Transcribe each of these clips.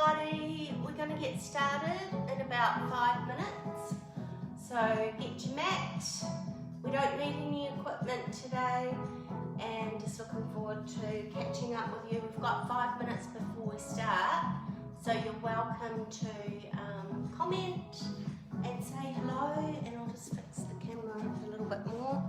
Pilates. We're going to get started in about 5 minutes. So get your mat. We don't need any equipment today, and just looking forward to catching up with you. We've got 5 minutes before we start, so you're welcome to comment and say hello, and I'll just fix the camera up a little bit more.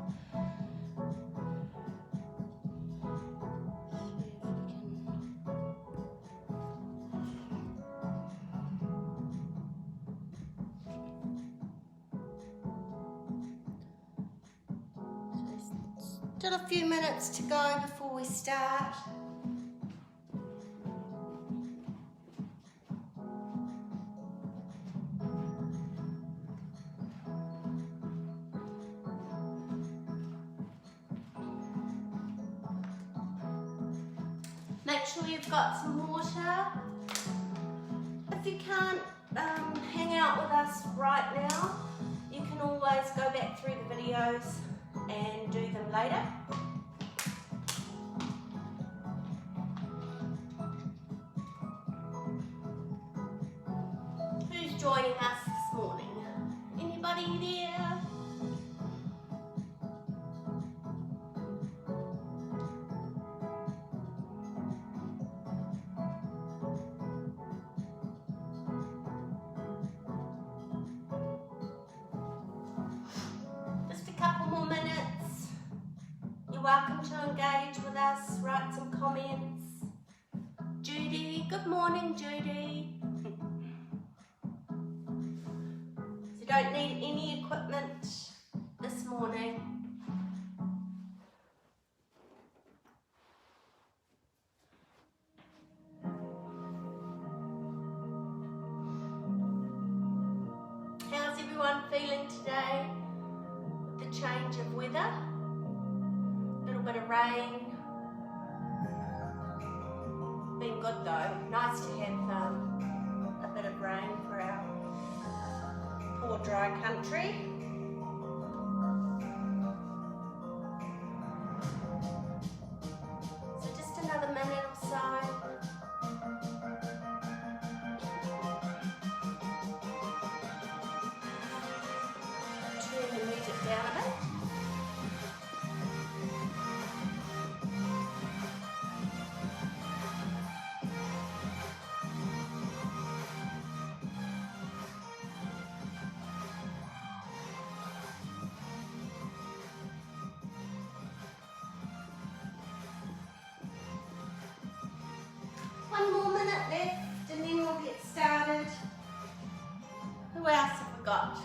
Still a few minutes to go before we start. Make sure you've got some water. If you can't hang out with us right now, you can always go back through the videos and do them later. Who's joining us this morning? Anybody there? Just a couple more minutes. You're welcome to engage with us, write some comments. Judy, good morning, Judy. So you don't need any equipment this morning. How's everyone feeling today with the change of weather? A little bit of rain. Been good though. Nice to have a bit of rain for our poor dry country. So just another minute or so. Turn the music down a bit. One more minute left and then we'll get started. Who else have we got?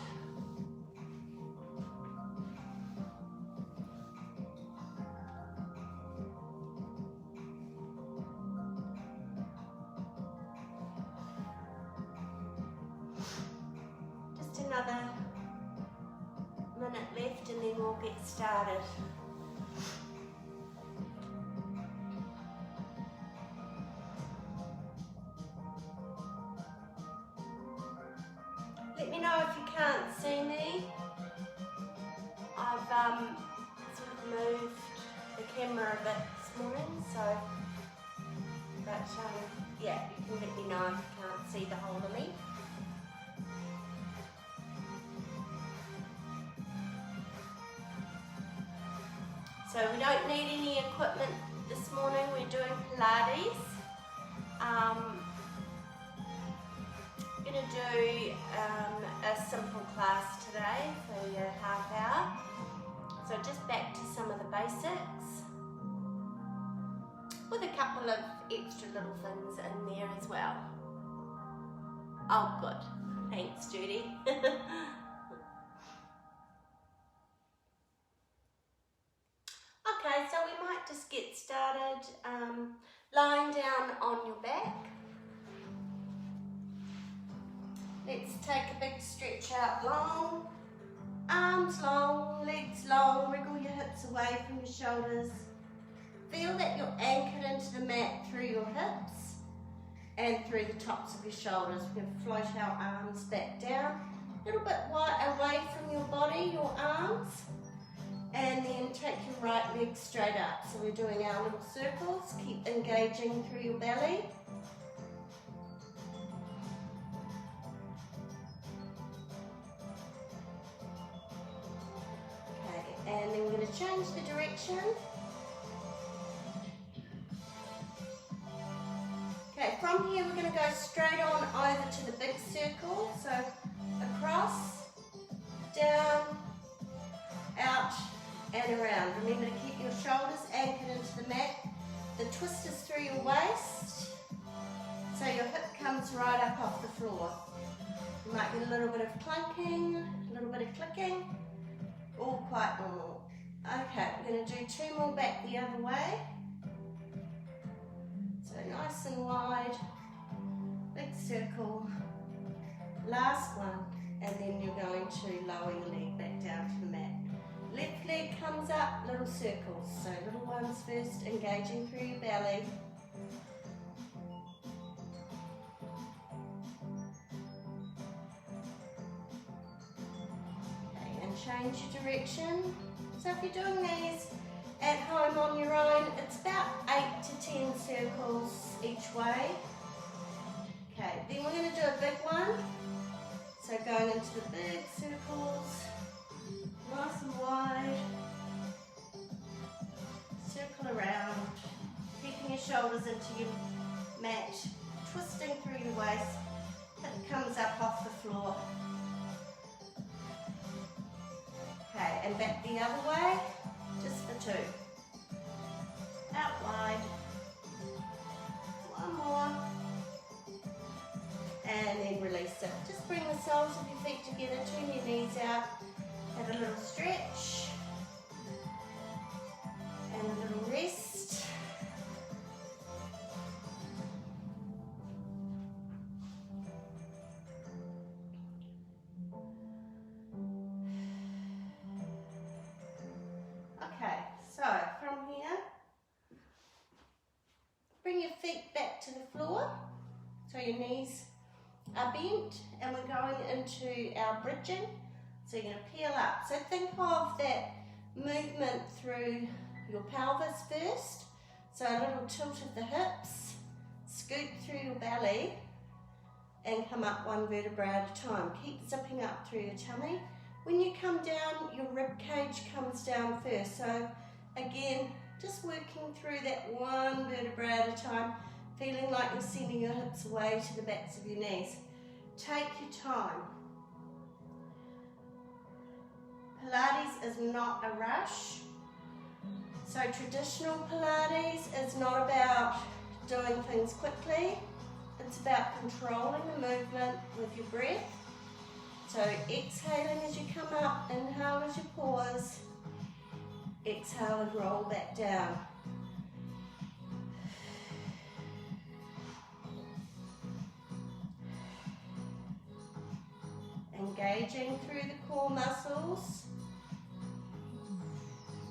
Just another minute left and then we'll get started. Let me know if you can't see me. I've sort of moved the camera a bit this morning, so but yeah, you can let me know if you can't see the whole of me. So we don't need any equipment this morning. We're doing Pilates. Going to do a simple class today for your half hour. So just back to some of the basics with a couple of extra little things in there as well. Oh, good. Thanks, Judy. Okay, so we might just get started lying down on your back. Let's take a big stretch out long, arms long, legs long, wriggle your hips away from your shoulders. Feel that you're anchored into the mat through your hips and through the tops of your shoulders. We're going to float our arms back down, a little bit away from your body, your arms, and then take your right leg straight up. So we're doing our little circles. Keep engaging through your belly. change the direction. Okay, from here we're going to go straight on over to the big circle. So across, down, out and around. Remember to keep your shoulders anchored into the mat. The twist is through your waist, so your hip comes right up off the floor. You might get a little bit of clunking, a little bit of clicking, all quite normal. Okay, we're going to do 2 more back the other way. So nice and wide, big circle, last one, and then you're going to lower your leg back down to the mat. Left leg comes up, little circles, so little ones first, engaging through your belly. Okay, and change your direction. So if you're doing these at home on your own, it's about 8 to 10 circles each way. Okay, then we're going to do a big one. So going into the big circles, nice and wide, circle around, keeping your shoulders into your mat, twisting through your waist, hip comes up off the floor. Okay, and back the other way, just for 2. Out wide, 1 more, and then release it. Just bring the soles of your feet together, turn your knees out, have a little stretch, and a little rest. Okay, so from here, bring your feet back to the floor, so your knees are bent, and we're going into our bridging. So you're going to peel up. So think of that movement through your pelvis first. So a little tilt of the hips, scoot through your belly, and come up 1 vertebra at a time. Keep zipping up through your tummy. When you come down, your rib cage comes down first. So again, just working through that 1 vertebra at a time, feeling like you're sending your hips away to the backs of your knees. Take your time. Pilates is not a rush. So traditional Pilates is not about doing things quickly. It's about controlling the movement with your breath. So exhaling as you come up, inhale as you pause, exhale and roll back down. Engaging through the core muscles.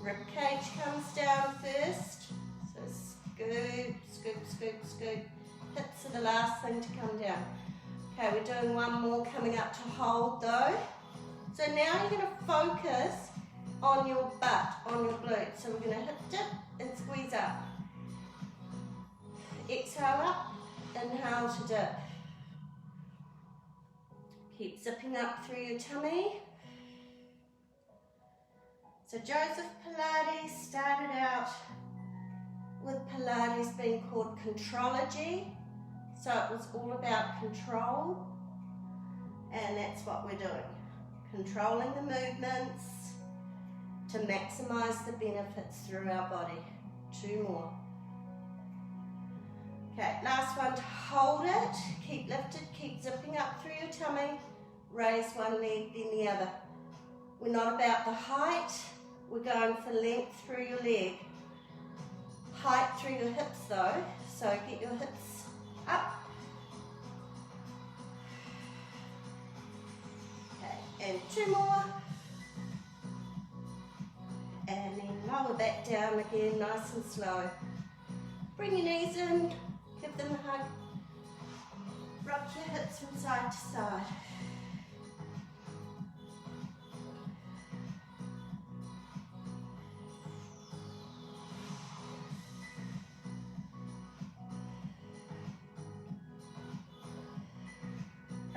Rib cage comes down first. So scoop, scoop, scoop, scoop. Hips are the last thing to come down. Okay, we're doing 1 more coming up to hold though. So now you're going to focus on your butt, on your glutes. So we're going to hip dip and squeeze up. Exhale up, inhale to dip. Keep zipping up through your tummy. So Joseph Pilates started out with Pilates being called Contrology. So it was all about control, and that's what we're doing. Controlling the movements to maximize the benefits through our body. 2 more. Okay, last one to hold it. Keep lifted, keep zipping up through your tummy. Raise 1 leg, then the other. We're not about the height, we're going for length through your leg. Height through your hips though, so get your hips up. Okay, and 2 more. And then lower back down again, nice and slow. Bring your knees in, give them a hug. Rock your hips from side to side.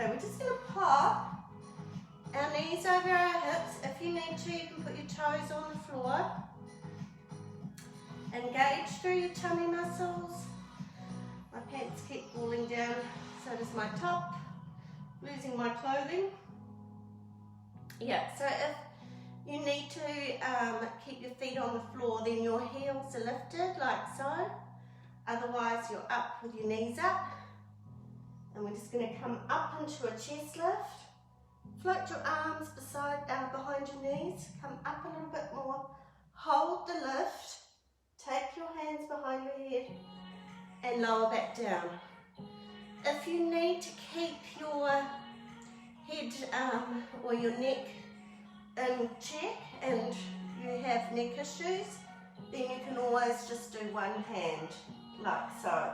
Okay, we're just going to pop our knees over our hips. If you need to, you can put your toes on the floor. core. Engage through your tummy muscles. My pants keep falling down, so does my top. Losing my clothing. Yeah, so if you need to keep your feet on the floor, then your heels are lifted like so. Otherwise, you're up with your knees up. And we're just going to come up into a chest lift. Float your arms behind your knees. Come up a little bit more. Hold the lift. Take your hands behind your head and lower back down. If you need to keep your head or your neck in check and you have neck issues, then you can always just do one hand, like so.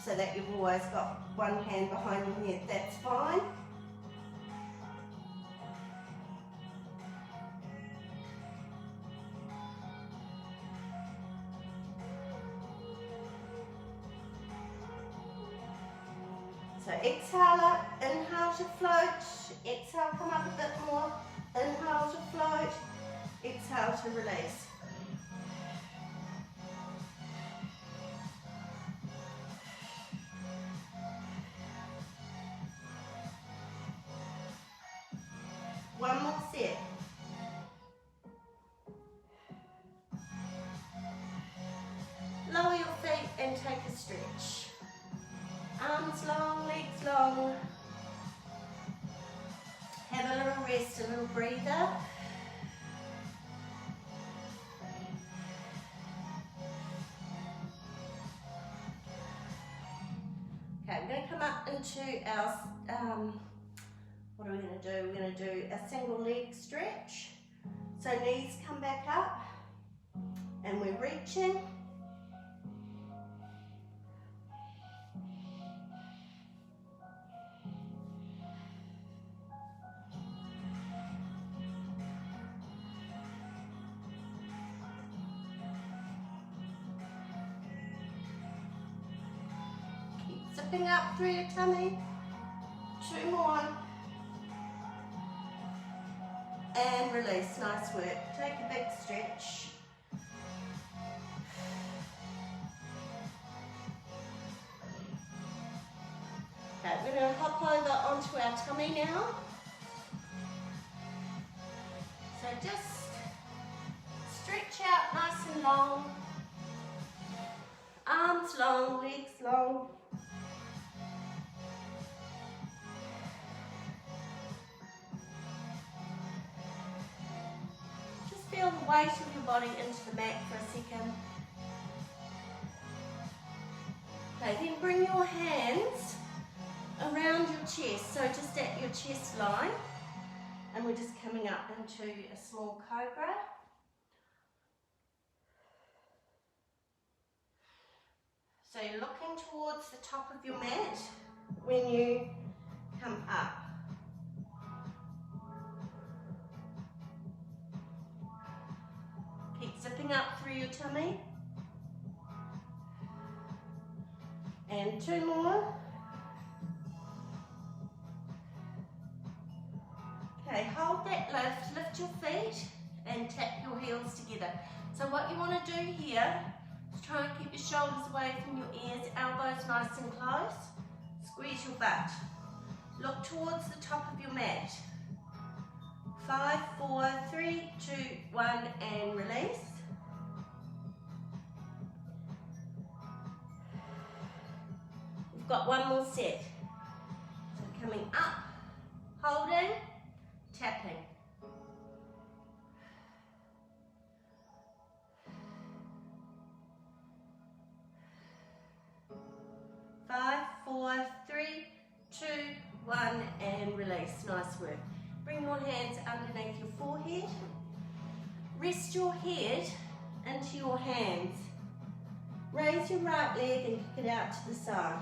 So that you've always got one hand behind your head, that's fine. So exhale up, inhale to float, exhale come up a bit more, inhale to float, exhale to release. One more set. Lower your feet and take a stretch. Arms long, legs long. Have a little rest, a little breather. Okay, we're going to come up into our, what are we going to do? We're going to do a single leg stretch. So knees come back up and we're reaching. Zipping up through your tummy. 2 more. And release, nice work. Take a big stretch. Okay, we're going to hop over onto our tummy now. So just stretch out nice and long. Arms long, legs long. Feel the weight of your body into the mat for a second. Okay, then bring your hands around your chest, so just at your chest line. And we're just coming up into a small cobra. So you're looking towards the top of your mat when you come up. Keep zipping up through your tummy. And 2 more. Okay, hold that lift your feet and tap your heels together. So what you want to do here is try and keep your shoulders away from your ears, elbows nice and close. Squeeze your butt. Look towards the top of your mat. 5, 4, 3, 2, 1, and release. We've got 1 more set. So coming up, holding, tapping. 5, 4, 3, 2, 1, and release. Nice work. Bring your hands underneath your forehead. Rest your head into your hands. Raise your right leg and kick it out to the side.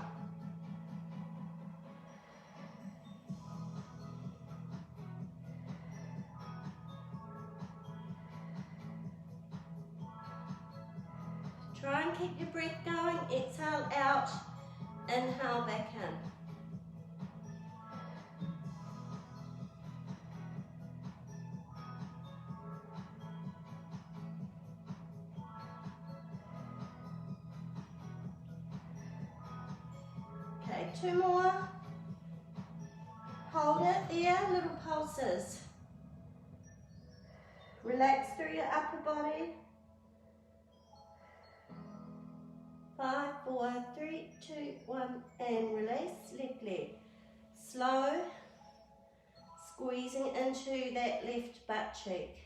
Try and keep your breath going. Exhale out, inhale back in. Okay, 2 more. Hold it there, little pulses. Relax through your upper body. 5, 4, 3, 2, 1, and release. Left leg. Slow, squeezing into that left butt cheek.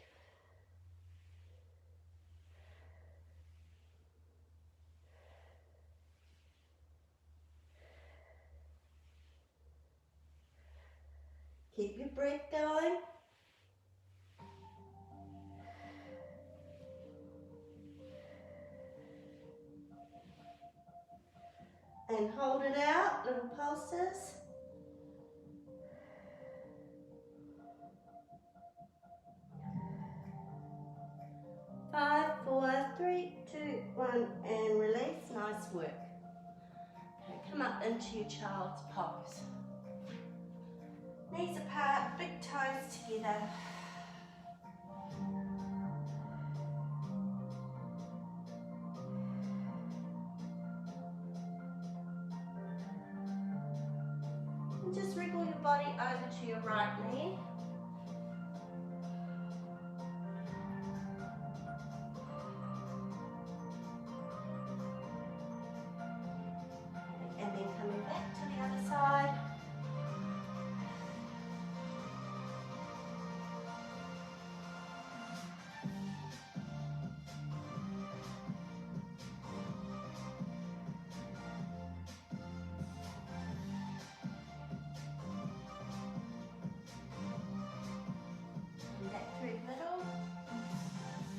Keep your breath going. And hold it out, little pulses. Five, 4, 3, 2, 1, and release. Nice work. Okay, come up into your child's pose. Knees apart, big toes together. And just wriggle your body over to your right knee. And then coming back to the other side.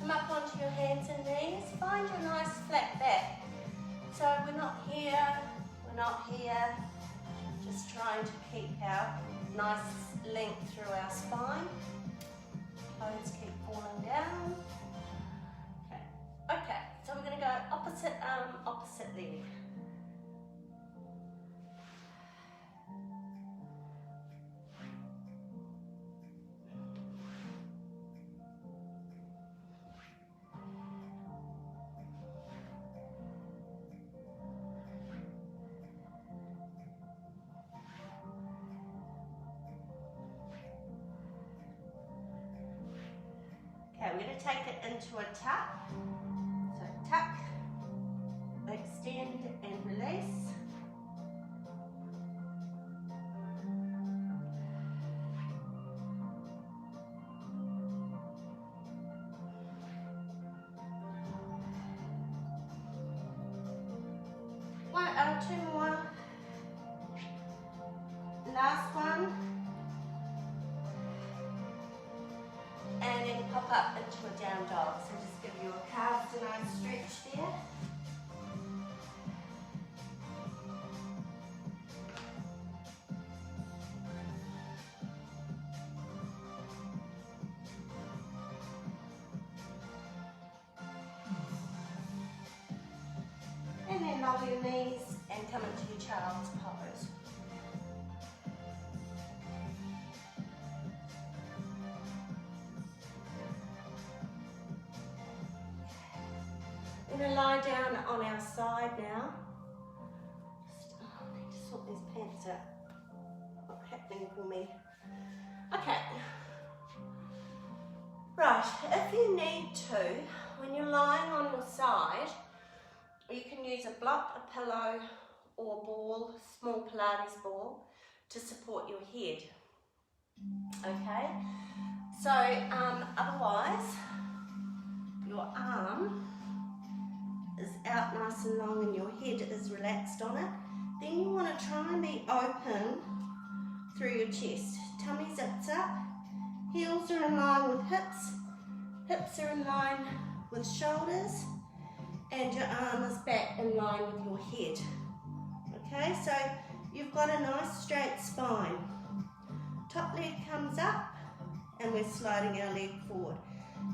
Come up onto your hands and knees. Find your nice flat back. So we're not here, just trying to keep our nice length through our spine. Toes keep falling down. Okay, so we're going to go opposite arm, opposite leg. Okay, we're going to take it into a tuck. So tuck, extend and release. Two more. Last one. And then pop up into a down dog. So just give your calves a nice stretch there. And then lower your knees and come into your child's pose. We're going to lie down on our side now. I need to sort these pants out. Not happening for me. Okay. Right, if you need to, when you're lying on your side, you can use a block, a pillow, or ball, small Pilates ball, to support your head. Okay? So, otherwise, your arm is out nice and long and your head is relaxed on it. Then you want to try and be open through your chest. Tummy zips up, heels are in line with hips, hips are in line with shoulders, and your arm is back in line with your head. Okay, so you've got a nice straight spine. Top leg comes up and we're sliding our leg forward.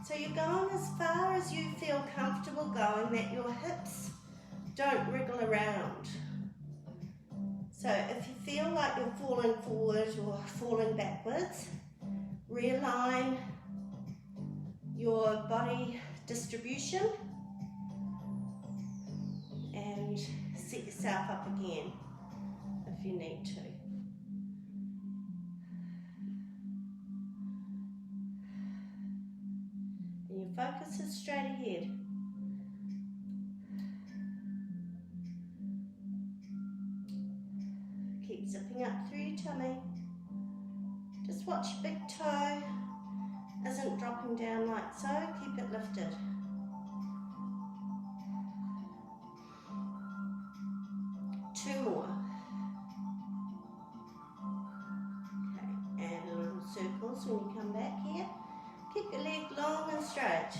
So you're going as far as you feel comfortable going, that your hips don't wriggle around. So if you feel like you're falling forward or falling backwards, realign your body distribution and set yourself up again. If you need to. And your focus is straight ahead. Keep zipping up through your tummy. Just watch your big toe isn't dropping down like so. Keep it lifted. Two more. Okay, and little circles when you come back here. Keep your leg long and straight.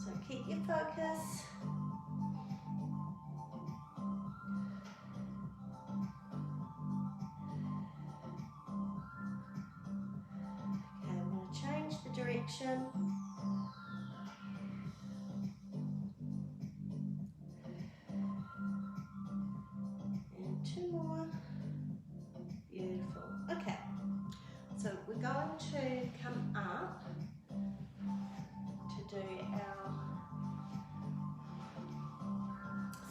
So keep your focus. Okay, I'm going to change the direction. And two more. Beautiful. Okay, so we're going to come up to do our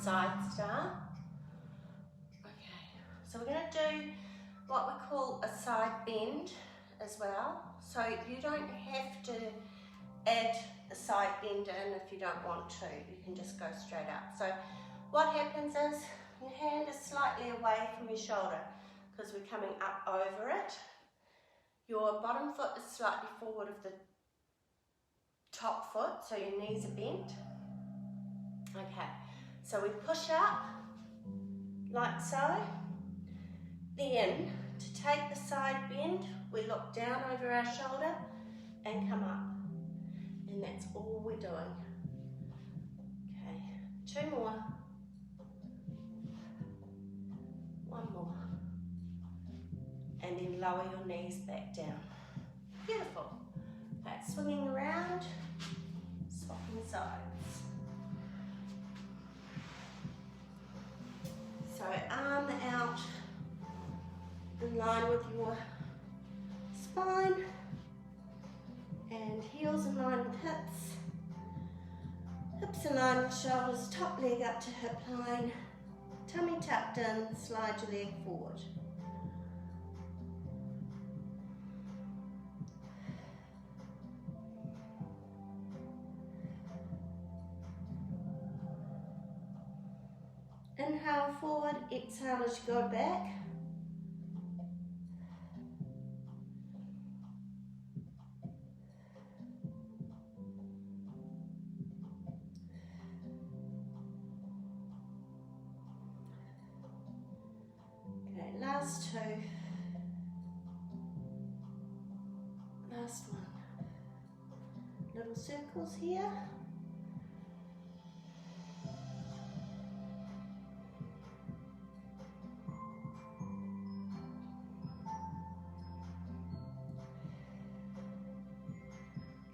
side star. Okay, so we're going to do what we call a side bend as well. So you don't have to add a side bend in if you don't want to. You can just go straight up. So what happens is your hand is slightly away from your shoulder because we're coming up over it. Your bottom foot is slightly forward of the top foot, so your knees are bent. Okay, so we push up like so. Then, to take the side bend, we look down over our shoulder and come up. And that's all we're doing. Okay, two more. One more. And then lower your knees back down. Beautiful. Okay, swinging around, swapping sides. So arm out in line with your spine and heels in line with hips. Hips in line with shoulders, top leg up to hip line, tummy tucked in, slide your leg forward. Inhale forward, exhale as you go back. Okay, last two. Last one. Little circles here.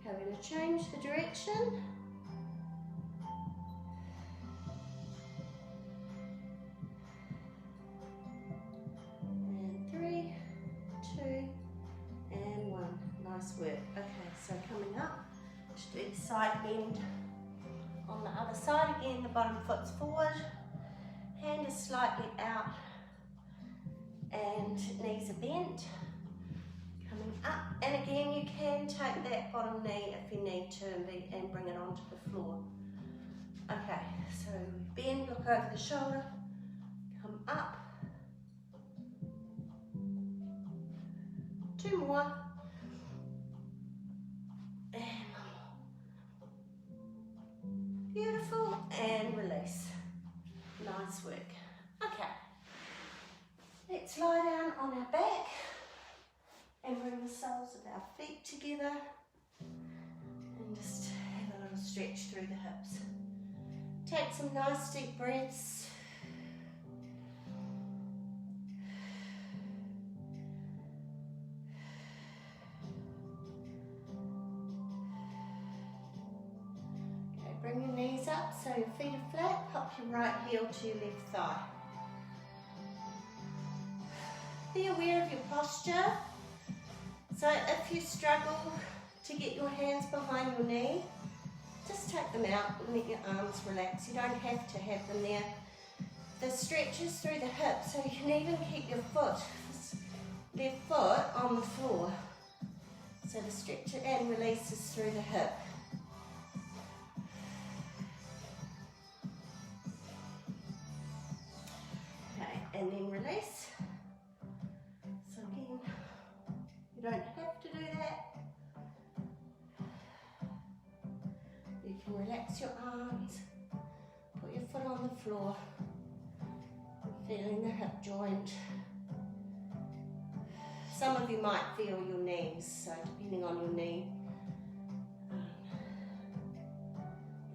We're going to change the direction. And 3, 2, and 1. Nice work. Okay, so coming up, just do the side bend on the other side. Again, the bottom foot's forward, hand is slightly out, and knees are bent. Coming up, and again you can take that bottom knee if you need to and bring it onto the floor. Okay, so bend, look over the shoulder, come up. Two more. And one more. Beautiful, and release. Nice work. Okay, let's lie down on our back and bring the soles of our feet together and just have a little stretch through the hips. Take some nice deep breaths. Okay, bring your knees up so your feet are flat. Pop your right heel to your left thigh. Be aware of your posture. So if you struggle to get your hands behind your knee, just take them out and let your arms relax. You don't have to have them there. the stretches through the hips, so you can even keep your left foot on the floor. So the stretch and releases through the hip. Okay, and then release. So again, you don't have to do that. You can relax your arms, put your foot on the floor, feeling the hip joint. Some of you might feel your knees, so depending on your knee,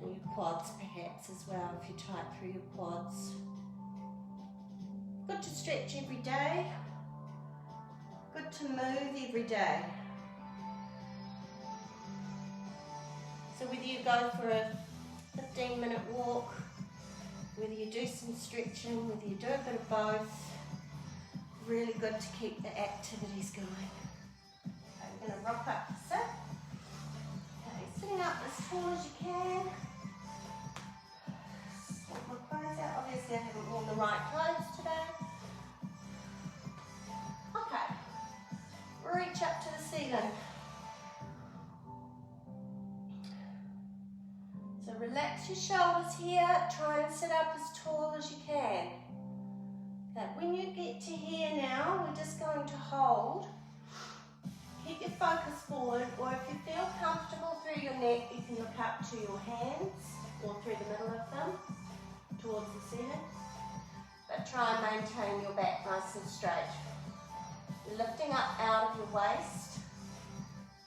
and your quads perhaps as well, if you tight through your quads. Good to stretch every day, good to move every day. So whether you go for a 15-minute walk, whether you do some stretching, whether you do a bit of both, really good to keep the activities going. Okay, I'm going to rock up to sit. Okay, sitting up as tall as you can. Sort my clothes out. Obviously I haven't worn the right clothes today. Okay, reach up to the ceiling. So relax your shoulders here. Try and sit up as tall as you can. Okay, when you get to here now, we're just going to hold. Keep your focus forward, or if you feel comfortable through your neck, you can look up to your hands, or through the middle of them, towards the ceiling. But try and maintain your back nice and straight. Lifting up out of your waist.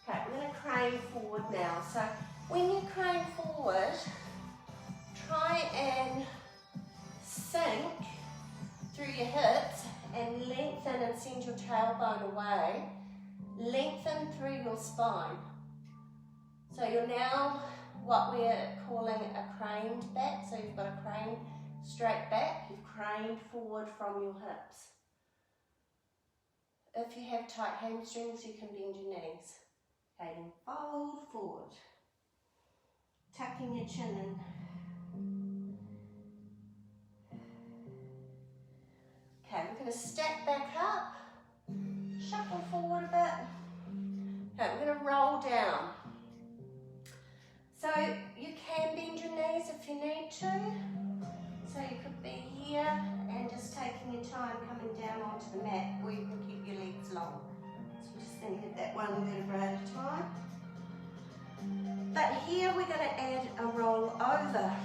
Okay, we're going to crane forward now. So when you crane forward, try and sink through your hips and lengthen and send your tailbone away. Lengthen through your spine. So you're now what we're calling a craned back. So you've got a crane straight back. You've craned forward from your hips. If you have tight hamstrings, you can bend your knees. Okay, then fold forward. Tucking your chin in. Okay, we're going to stack back up, shuffle forward a bit. Okay, we're going to roll down. So you can bend your knees if you need to. So you could be here and just taking your time coming down onto the mat, or you can keep your legs long. So we're just going to hit that one vertebra at a time. But here we're going to add a roll over.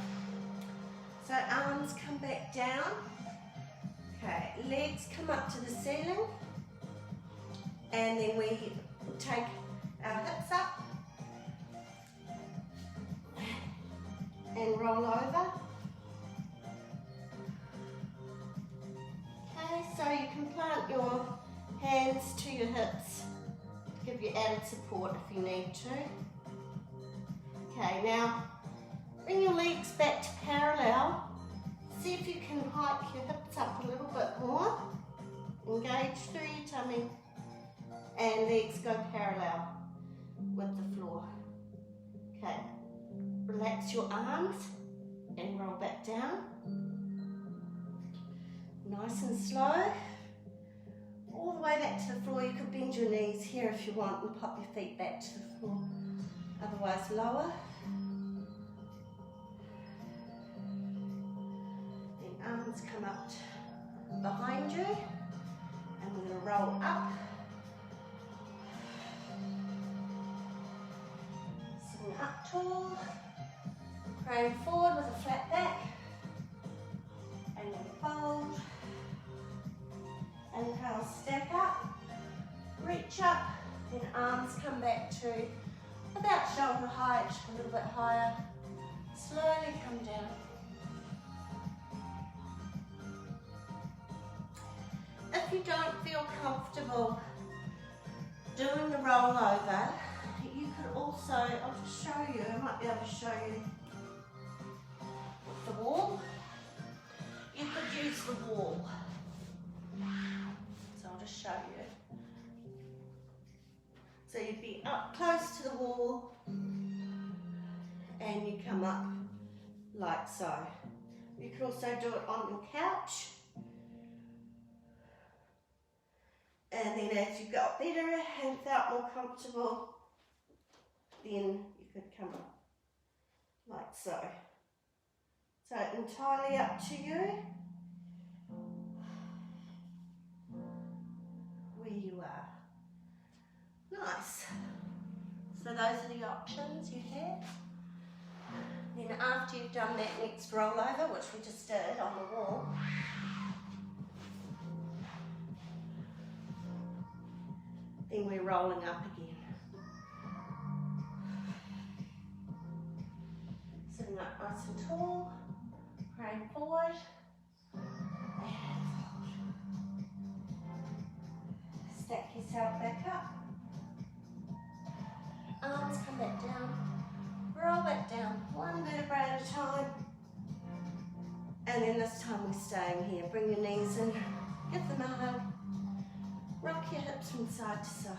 So arms come back down. Okay, legs come up to the ceiling, and then we take our hips up and roll over. Okay, so you can plant your hands to your hips to give you added support if you need to. Okay, now bring your legs back to parallel. See if you can hike your hips up a little bit more. Engage through your tummy and legs go parallel with the floor. Okay, relax your arms and roll back down. Nice and slow. All the way back to the floor. You could bend your knees here if you want and pop your feet back to the floor. Otherwise lower. Arms come up behind you, and we're going to roll up. Sitting up tall, crane forward with a flat back, and then fold, inhale, stack up, reach up, then arms come back to about shoulder height, a little bit higher, slowly come down. If you don't feel comfortable doing the rollover, you could also, I'll just show you, I might be able to show you the wall. You could use the wall. So I'll just show you. So you'd be up close to the wall and you come up like so. You can also do it on your couch. And then as you got better and felt more comfortable, then you could come up like so. So entirely up to you where you are. Nice. So those are the options you have. Then after you've done that next rollover, which we just did on the wall, then we're rolling up again. Sitting up nice and tall, praying forward, and stack yourself back up. Arms come back down, roll back down, one vertebra at a time. And then this time we're staying here. Bring your knees in, give them a hug, rock your hips from side to side.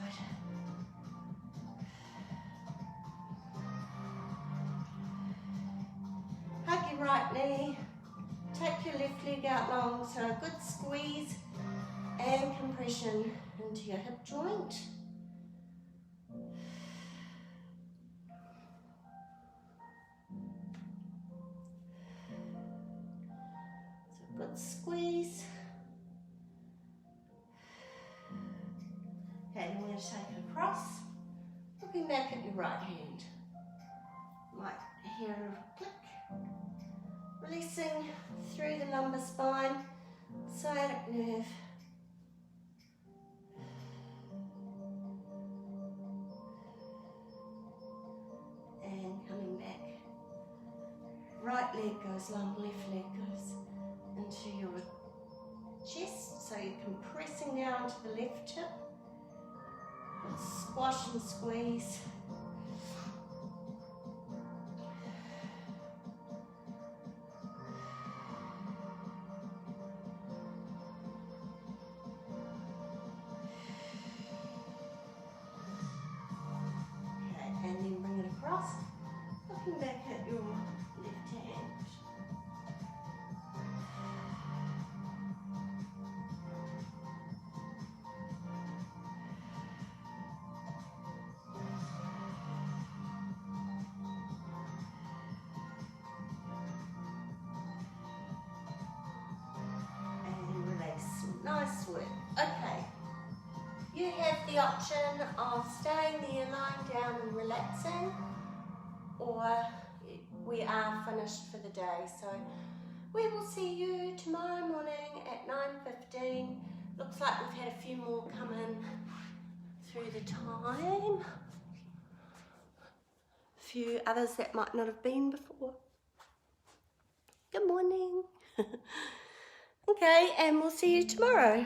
Hug your right knee, take your left leg out long, so a good squeeze and compression into your hip joint. So good squeeze. Okay, and we're going to take it across, looking back at your right hand. Might hear a click. Releasing through the lumbar spine, sciatic nerve. And coming back. Right leg goes long, left leg goes into your chest. So you're compressing down to the left hip. Squash and squeeze. Looking back at your left hand. And release. Nice work. Okay. You have the option of staying there, lying down and relaxing, or we are finished for the day. So we will see you tomorrow morning at 9:15. Looks like we've had a few more come in through the time. A few others that might not have been before. Good morning. Okay, and we'll see you tomorrow.